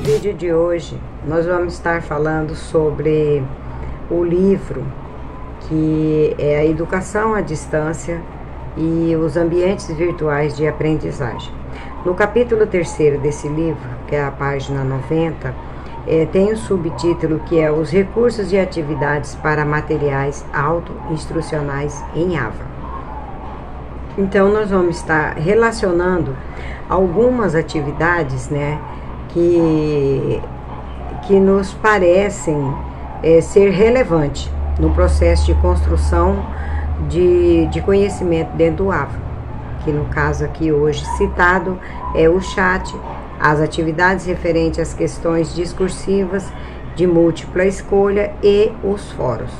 vídeo de hoje nós vamos estar falando sobre o livro que é a Educação à Distância e os Ambientes Virtuais de Aprendizagem. No capítulo 3º desse livro, que é a página 90, tem um subtítulo que é Os Recursos e Atividades para Materiais Auto-Instrucionais em AVA. Então, nós vamos estar relacionando algumas atividades, né, que nos parecem ser relevantes no processo de construção de conhecimento dentro do AVA, que no caso aqui hoje citado é o chat, as atividades referentes às questões discursivas de múltipla escolha e os fóruns.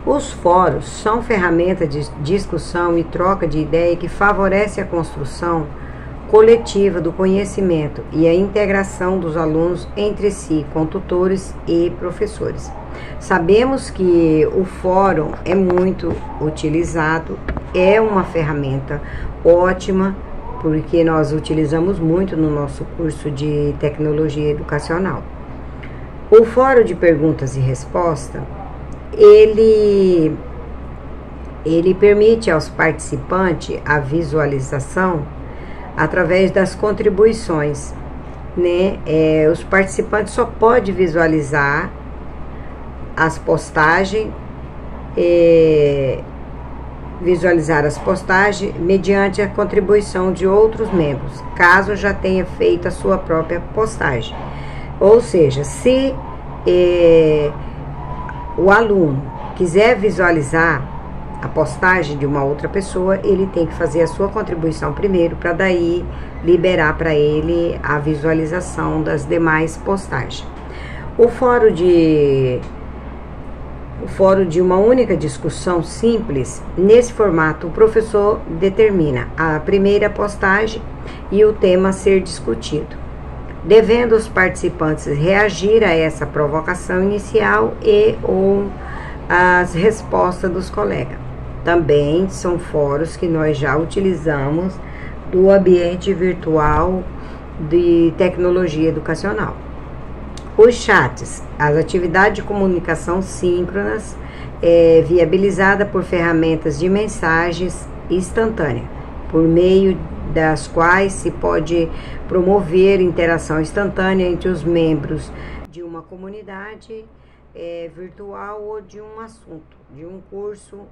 Os fóruns são ferramentas de discussão e troca de ideia que favorece a construção coletiva do conhecimento e a integração dos alunos entre si, com tutores e professores. Sabemos que o fórum é muito utilizado, é uma ferramenta ótima, porque nós utilizamos muito no nosso curso de tecnologia educacional. O fórum de perguntas e respostas, ele permite aos participantes a visualização através das contribuições, né? Os participantes só podem visualizar as postagens, mediante a contribuição de outros membros, caso já tenha feito a sua própria postagem. Ou seja, se o aluno quiser visualizar a postagem de uma outra pessoa, ele tem que fazer a sua contribuição primeiro, para daí liberar para ele a visualização das demais postagens. O fórum de uma única discussão simples, nesse formato o professor determina a primeira postagem e o tema a ser discutido, devendo os participantes reagir a essa provocação inicial ou as respostas dos colegas. Também são fóruns que nós já utilizamos do ambiente virtual de tecnologia educacional. Os chats, as atividades de comunicação síncronas, viabilizada por ferramentas de mensagens instantâneas, por meio das quais se pode promover interação instantânea entre os membros de uma comunidade virtual ou de um assunto, de um curso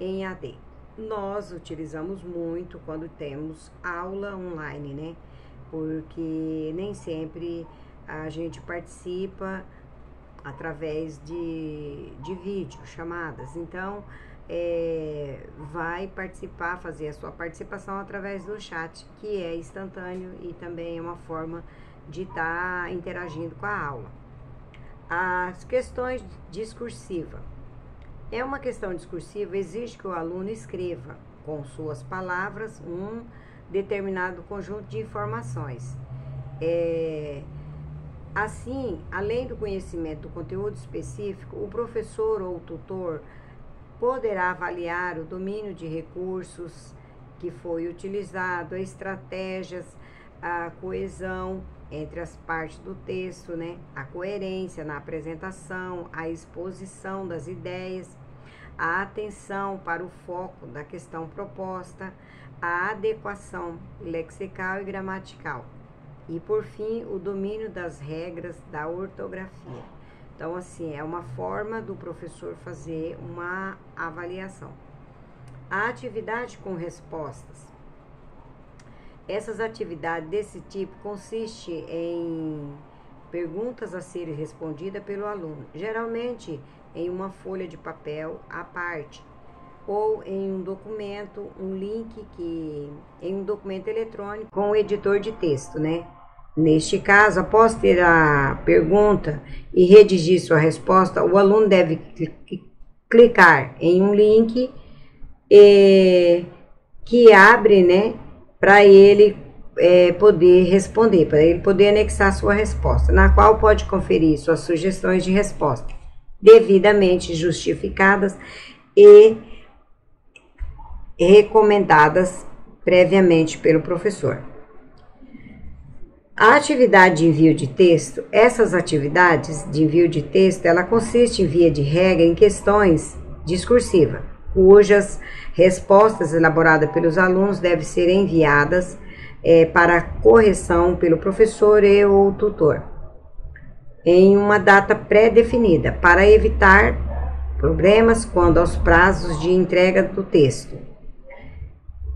em AD. Nós utilizamos muito quando temos aula online, né? Porque nem sempre a gente participa através de vídeo, chamadas. Então, vai participar, fazer a sua participação através do chat, que é instantâneo e também é uma forma de estar interagindo com a aula. As questões discursivas. Uma questão discursiva exige que o aluno escreva com suas palavras um determinado conjunto de informações. Assim, além do conhecimento do conteúdo específico, o professor ou o tutor poderá avaliar o domínio de recursos que foi utilizado, estratégias, a coesão entre as partes do texto, né? A coerência na apresentação, a exposição das ideias, a atenção para o foco da questão proposta, a adequação lexical e gramatical. E, por fim, o domínio das regras da ortografia. Então, assim, é uma forma do professor fazer uma avaliação. A atividade com respostas. Essas atividades desse tipo consistem em perguntas a serem respondidas pelo aluno, geralmente em uma folha de papel à parte, ou em um documento, um link em um documento eletrônico com o editor de texto, né? Neste caso, após ter a pergunta e redigir sua resposta, o aluno deve clicar em um link que abre, né, para ele poder responder, para ele poder anexar sua resposta, na qual pode conferir suas sugestões de resposta, devidamente justificadas e recomendadas previamente pelo professor. A atividade de envio de texto, essas atividades de envio de texto, ela consiste, via de regra, em questões discursivas, cujas respostas elaboradas pelos alunos devem ser enviadas para correção pelo professor e ou tutor, em uma data pré-definida, para evitar problemas quando aos prazos de entrega do texto.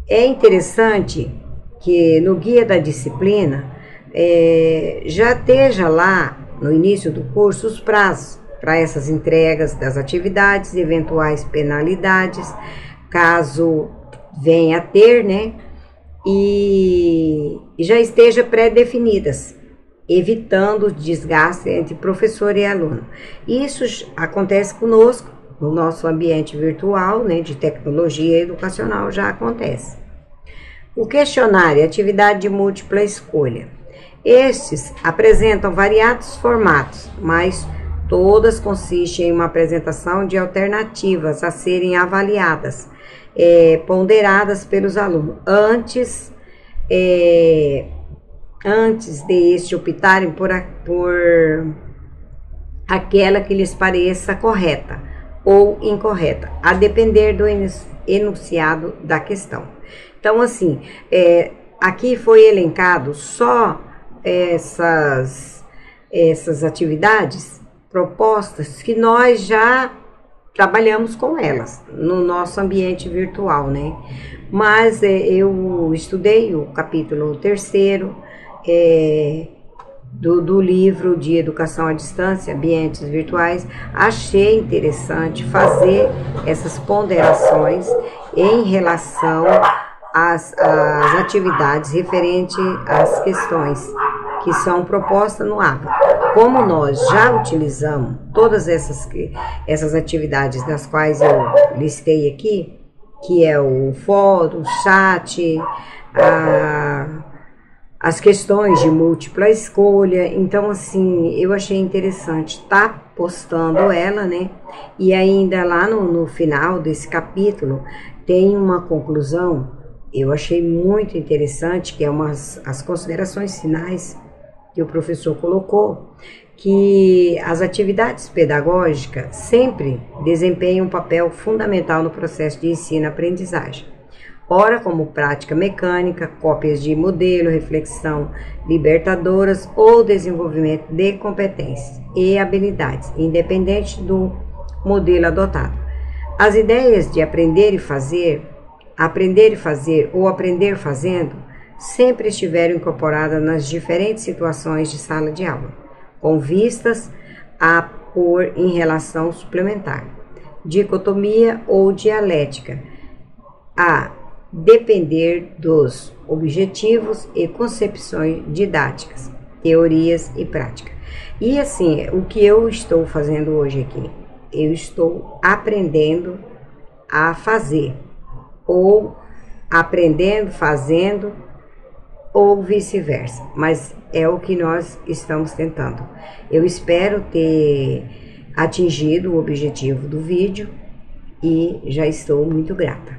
É interessante que no guia da disciplina já esteja lá no início do curso os prazos para essas entregas das atividades, eventuais penalidades, caso venha a ter, né? E já esteja pré-definidas, evitando o desgaste entre professor e aluno. Isso acontece conosco no nosso ambiente virtual, né, de tecnologia educacional, já acontece. O questionário, atividade de múltipla escolha. Estes apresentam variados formatos, mas todas consistem em uma apresentação de alternativas a serem avaliadas, ponderadas pelos alunos, antes de estes optarem por aquela que lhes pareça correta ou incorreta, a depender do enunciado da questão. Então, assim, aqui foi elencado só essas atividades propostas que nós já trabalhamos com elas no nosso ambiente virtual, né? Mas eu estudei o capítulo 3º do livro de Educação à Distância, Ambientes Virtuais. Achei interessante fazer essas ponderações em relação às atividades referentes às questões que são propostas no ABA. Como nós já utilizamos todas essas atividades das quais eu listei aqui, que é o fórum, o chat, as questões de múltipla escolha, então assim, eu achei interessante estar postando ela, né? E ainda lá no final desse capítulo tem uma conclusão, eu achei muito interessante, que é as considerações finais que o professor colocou, que as atividades pedagógicas sempre desempenham um papel fundamental no processo de ensino-aprendizagem. Ora como prática mecânica, cópias de modelo, reflexão libertadoras ou desenvolvimento de competências e habilidades, independente do modelo adotado. As ideias de aprender e fazer ou aprender fazendo sempre estiveram incorporadas nas diferentes situações de sala de aula, com vistas a pôr em relação suplementar, dicotomia ou dialética, a depender dos objetivos e concepções didáticas, teorias e prática. E assim, o que eu estou fazendo hoje aqui? Eu estou aprendendo a fazer, ou aprendendo, fazendo, ou vice-versa, mas é o que nós estamos tentando. Eu espero ter atingido o objetivo do vídeo e já estou muito grata.